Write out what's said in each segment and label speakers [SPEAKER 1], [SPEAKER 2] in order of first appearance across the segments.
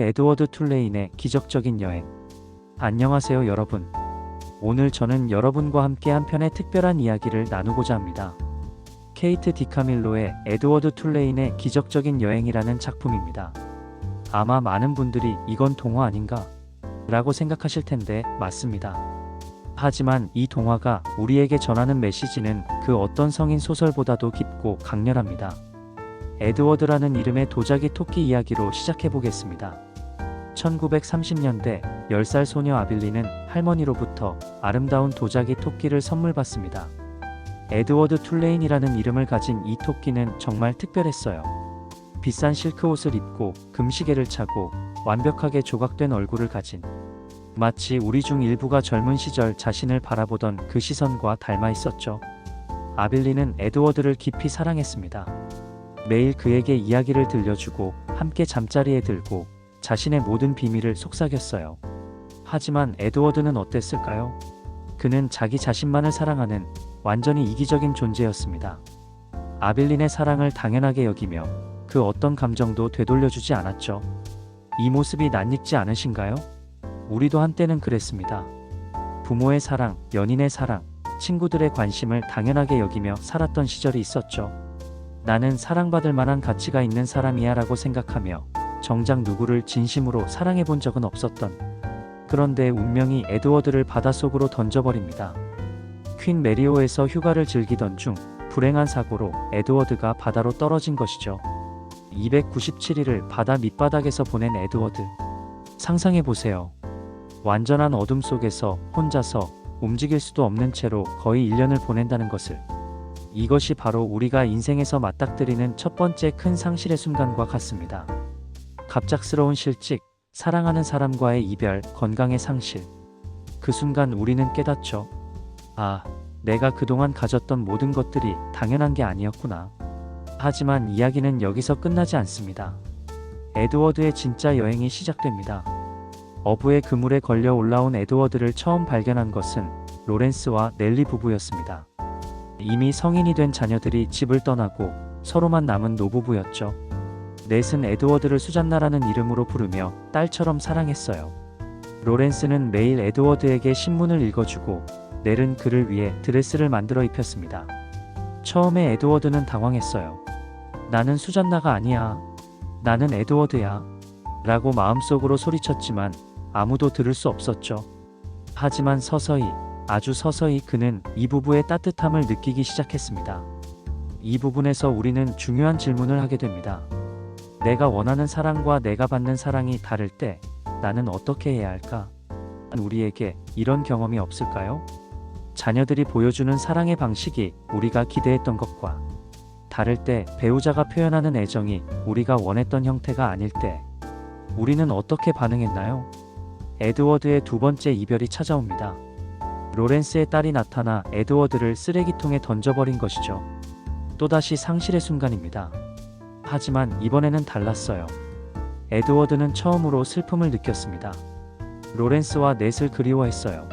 [SPEAKER 1] 에드워드 툴레인의 기적적인 여행. 안녕하세요 여러분. 오늘 저는 여러분과 함께 한 편의 특별한 이야기를 나누고자 합니다. 케이트 디카밀로의 에드워드 툴레인의 기적적인 여행이라는 작품입니다. 아마 많은 분들이 이건 동화 아닌가? 라고 생각하실 텐데 맞습니다. 하지만 이 동화가 우리에게 전하는 메시지는 그 어떤 성인 소설보다도 깊고 강렬합니다. 에드워드라는 이름의 도자기 토끼 이야기로 시작해 보겠습니다. 1930년대 10살 소녀 아빌리는 할머니로부터 아름다운 도자기 토끼를 선물 받습니다. 에드워드 툴레인이라는 이름을 가진 이 토끼는 정말 특별했어요. 비싼 실크 옷을 입고 금시계를 차고 완벽하게 조각된 얼굴을 가진, 마치 우리 중 일부가 젊은 시절 자신을 바라보던 그 시선과 닮아 있었죠. 아빌리는 에드워드를 깊이 사랑했습니다. 매일 그에게 이야기를 들려주고 함께 잠자리에 들고 자신의 모든 비밀을 속삭였어요. 하지만 에드워드는 어땠을까요? 그는 자기 자신만을 사랑하는 완전히 이기적인 존재였습니다. 아빌린의 사랑을 당연하게 여기며 그 어떤 감정도 되돌려주지 않았죠. 이 모습이 낯익지 않으신가요? 우리도 한때는 그랬습니다. 부모의 사랑, 연인의 사랑, 친구들의 관심을 당연하게 여기며 살았던 시절이 있었죠. 나는 사랑받을 만한 가치가 있는 사람이야 라고 생각하며 정작 누구를 진심으로 사랑해 본 적은 없었던, 그런데 운명이 에드워드를 바닷속으로 던져버립니다. 퀸 메리오에서 휴가를 즐기던 중 불행한 사고로 에드워드가 바다로 떨어진 것이죠. 297일을 바다 밑바닥에서 보낸 에드워드. 상상해보세요. 완전한 어둠 속에서 혼자서 움직일 수도 없는 채로 거의 1년을 보낸다는 것을. 이것이 바로 우리가 인생에서 맞닥뜨리는 첫 번째 큰 상실의 순간과 같습니다. 갑작스러운 실직, 사랑하는 사람과의 이별, 건강의 상실. 그 순간 우리는 깨닫죠. 아, 내가 그동안 가졌던 모든 것들이 당연한 게 아니었구나. 하지만 이야기는 여기서 끝나지 않습니다. 에드워드의 진짜 여행이 시작됩니다. 어부의 그물에 걸려 올라온 에드워드를 처음 발견한 것은 로렌스와 넬리 부부였습니다. 이미 성인이 된 자녀들이 집을 떠나고 서로만 남은 노부부였죠. 넷은 에드워드를 수잔나라는 이름으로 부르며 딸처럼 사랑했어요. 로렌스는 매일 에드워드에게 신문을 읽어주고 넬은 그를 위해 드레스를 만들어 입혔습니다. 처음에 에드워드는 당황했어요. 나는 수잔나가 아니야. 나는 에드워드야. 라고 마음속으로 소리쳤지만 아무도 들을 수 없었죠. 하지만 서서히, 아주 서서히 그는 이 부부의 따뜻함을 느끼기 시작했습니다. 이 부분에서 우리는 중요한 질문을 하게 됩니다. 내가 원하는 사랑과 내가 받는 사랑이 다를 때 나는 어떻게 해야 할까? 우리에게 이런 경험이 없을까요? 자녀들이 보여주는 사랑의 방식이 우리가 기대했던 것과 다를 때, 배우자가 표현하는 애정이 우리가 원했던 형태가 아닐 때 우리는 어떻게 반응했나요? 에드워드의 두 번째 이별이 찾아옵니다. 로렌스의 딸이 나타나 에드워드를 쓰레기통에 던져버린 것이죠. 또다시 상실의 순간입니다. 하지만 이번에는 달랐어요. 에드워드는 처음으로 슬픔을 느꼈습니다. 로렌스와 넷을 그리워했어요.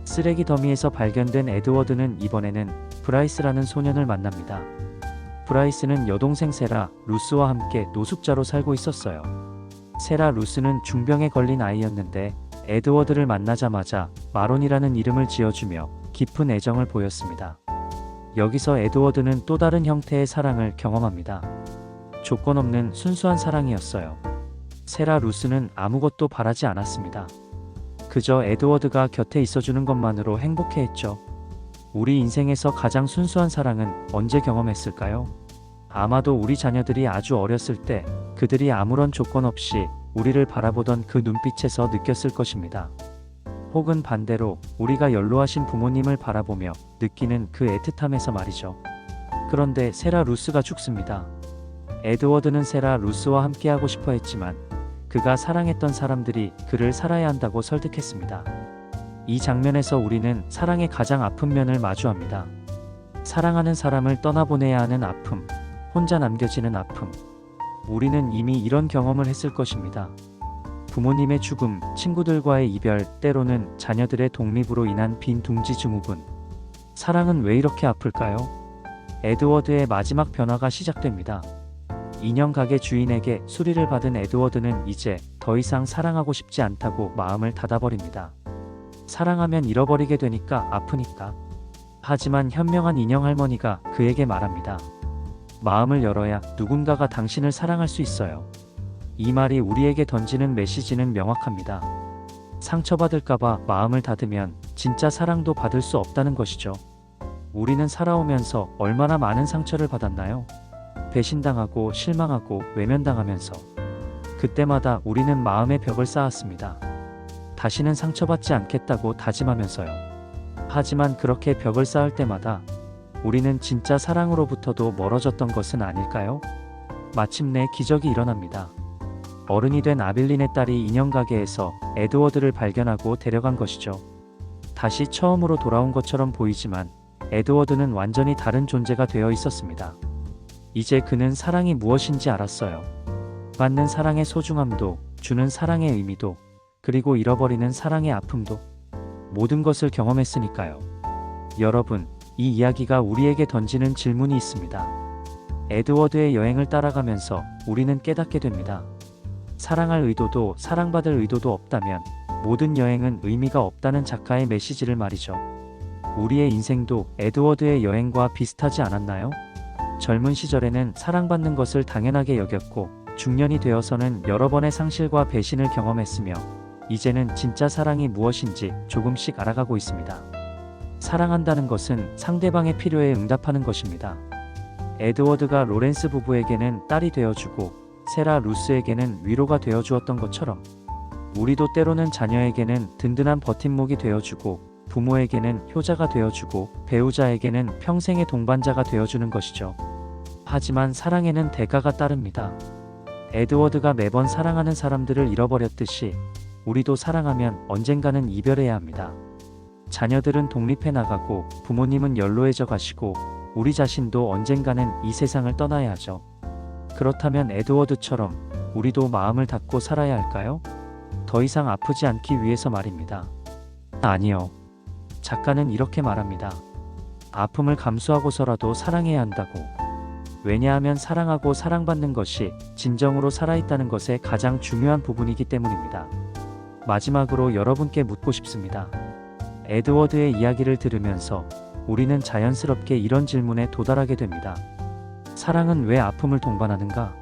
[SPEAKER 1] 쓰레기 더미에서 발견된 에드워드는 이번에는 브라이스라는 소년을 만납니다. 브라이스는 여동생 세라, 루스와 함께 노숙자로 살고 있었어요. 세라 루스는 중병에 걸린 아이였는데 에드워드를 만나자마자 마론이라는 이름을 지어주며 깊은 애정을 보였습니다. 여기서 에드워드는 또 다른 형태의 사랑을 경험합니다. 조건 없는 순수한 사랑이었어요. 세라 루스는 아무것도 바라지 않았습니다. 그저 에드워드가 곁에 있어주는 것만으로 행복해했죠. 우리 인생에서 가장 순수한 사랑은 언제 경험했을까요? 아마도 우리 자녀들이 아주 어렸을 때 그들이 아무런 조건 없이 우리를 바라보던 그 눈빛에서 느꼈을 것입니다. 혹은 반대로 우리가 연로하신 부모님을 바라보며 느끼는 그 애틋함에서 말이죠. 그런데 세라 루스가 죽습니다. 에드워드는 세라 루스와 함께하고 싶어 했지만 그가 사랑했던 사람들이 그를 살아야 한다고 설득했습니다. 이 장면에서 우리는 사랑의 가장 아픈 면을 마주합니다. 사랑하는 사람을 떠나보내야 하는 아픔, 혼자 남겨지는 아픔. 우리는 이미 이런 경험을 했을 것입니다. 부모님의 죽음, 친구들과의 이별, 때로는 자녀들의 독립으로 인한 빈 둥지 증후군. 사랑은 왜 이렇게 아플까요? 에드워드의 마지막 변화가 시작됩니다. 인형 가게 주인에게 수리를 받은 에드워드는 이제 더 이상 사랑하고 싶지 않다고 마음을 닫아버립니다. 사랑하면 잃어버리게 되니까 아프니까. 하지만 현명한 인형 할머니가 그에게 말합니다. 마음을 열어야 누군가가 당신을 사랑할 수 있어요. 이 말이 우리에게 던지는 메시지는 명확합니다. 상처받을까봐 마음을 닫으면 진짜 사랑도 받을 수 없다는 것이죠. 우리는 살아오면서 얼마나 많은 상처를 받았나요? 배신당하고 실망하고 외면당하면서. 그때마다 우리는 마음의 벽을 쌓았습니다. 다시는 상처받지 않겠다고 다짐하면서요. 하지만 그렇게 벽을 쌓을 때마다 우리는 진짜 사랑으로부터도 멀어졌던 것은 아닐까요? 마침내 기적이 일어납니다. 어른이 된 아빌린의 딸이 인형 가게에서 에드워드를 발견하고 데려간 것이죠. 다시 처음으로 돌아온 것처럼 보이지만 에드워드는 완전히 다른 존재가 되어 있었습니다. 이제 그는 사랑이 무엇인지 알았어요. 받는 사랑의 소중함도, 주는 사랑의 의미도, 그리고 잃어버리는 사랑의 아픔도, 모든 것을 경험했으니까요. 여러분, 이 이야기가 우리에게 던지는 질문이 있습니다. 에드워드의 여행을 따라가면서 우리는 깨닫게 됩니다. 사랑할 의도도 사랑받을 의도도 없다면 모든 여행은 의미가 없다는 작가의 메시지를 말이죠. 우리의 인생도 에드워드의 여행과 비슷하지 않았나요? 젊은 시절에는 사랑받는 것을 당연하게 여겼고 중년이 되어서는 여러 번의 상실과 배신을 경험했으며 이제는 진짜 사랑이 무엇인지 조금씩 알아가고 있습니다. 사랑한다는 것은 상대방의 필요에 응답하는 것입니다. 에드워드가 로렌스 부부에게는 딸이 되어주고 세라 루스에게는 위로가 되어주었던 것처럼 우리도 때로는 자녀에게는 든든한 버팀목이 되어주고 부모에게는 효자가 되어주고 배우자에게는 평생의 동반자가 되어주는 것이죠. 하지만 사랑에는 대가가 따릅니다. 에드워드가 매번 사랑하는 사람들을 잃어버렸듯이 우리도 사랑하면 언젠가는 이별해야 합니다. 자녀들은 독립해 나가고 부모님은 연로해져 가시고 우리 자신도 언젠가는 이 세상을 떠나야 하죠. 그렇다면 에드워드처럼 우리도 마음을 닫고 살아야 할까요? 더 이상 아프지 않기 위해서 말입니다. 아니요. 작가는 이렇게 말합니다. 아픔을 감수하고서라도 사랑해야 한다고. 왜냐하면 사랑하고 사랑받는 것이 진정으로 살아있다는 것의 가장 중요한 부분이기 때문입니다. 마지막으로 여러분께 묻고 싶습니다. 에드워드의 이야기를 들으면서 우리는 자연스럽게 이런 질문에 도달하게 됩니다. 사랑은 왜 아픔을 동반하는가?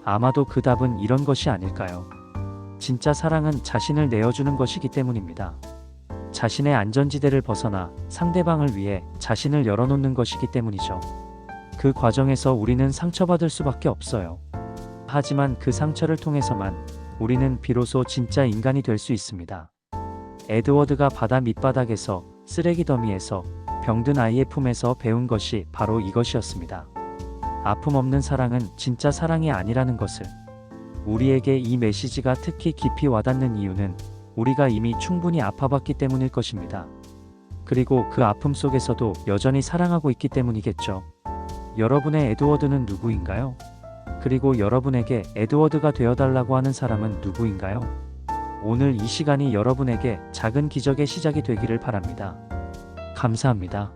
[SPEAKER 1] 아마도 그 답은 이런 것이 아닐까요? 진짜 사랑은 자신을 내어주는 것이기 때문입니다. 자신의 안전지대를 벗어나 상대방을 위해 자신을 열어놓는 것이기 때문이죠. 그 과정에서 우리는 상처받을 수밖에 없어요. 하지만 그 상처를 통해서만 우리는 비로소 진짜 인간이 될 수 있습니다. 에드워드가 바다 밑바닥에서 쓰레기 더미에서 병든 아이의 품에서 배운 것이 바로 이것이었습니다. 아픔 없는 사랑은 진짜 사랑이 아니라는 것을. 우리에게 이 메시지가 특히 깊이 와닿는 이유는 우리가 이미 충분히 아파봤기 때문일 것입니다. 그리고 그 아픔 속에서도 여전히 사랑하고 있기 때문이겠죠. 여러분의 에드워드는 누구인가요? 그리고 여러분에게 에드워드가 되어달라고 하는 사람은 누구인가요? 오늘 이 시간이 여러분에게 작은 기적의 시작이 되기를 바랍니다. 감사합니다.